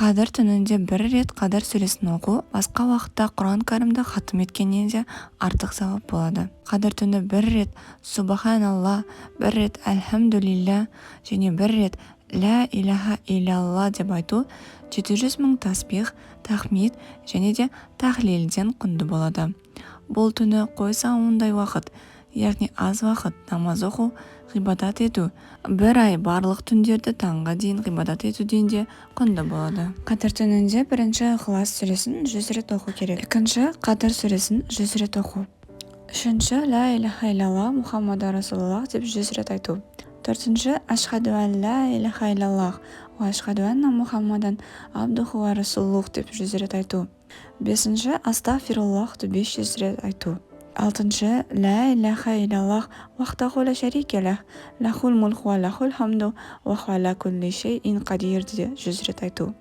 Қадір түнінде бір рет Қадір сүресін оқу басқа уақытта Құран кәрімді хатым еткеннен де артық сауап болады. Қадір түні бір рет Субханалла, бір рет Әлхамдулилля және бір рет Ля иляха илlalла деп айту 700 000 тасбих, тахмид және де тахлилден құнды болады. Бұл түні қойса ондай уақыт, яғни аз уақыт намаз оқу, ғибадат ету, бір ай барлық түндерді таңға дейін ғибадат етуден де құнды болады. Қадір түнінде бірінші Ихлас сүресін 100 рет оқу керек. Екінші Қадір сүресін 100 рет оқу. Үшінші Ла иляха илlalла Мұхаммад Расулуллах деп 100 рет айту. Төртінші Ашхаду ан ла иляха илlalлах ва ашхаду анна Мұхаммадан абдуху ва расулух деп 100 рет айту. Бесінші Астағфируллах деп 500 рет айту. Алтыншы Ла иляха илlalлах вахтаху ла шарика лах лахул мулху ва лахул хамду ва хуа ала кулли шейин қадир деп 100 рет айту.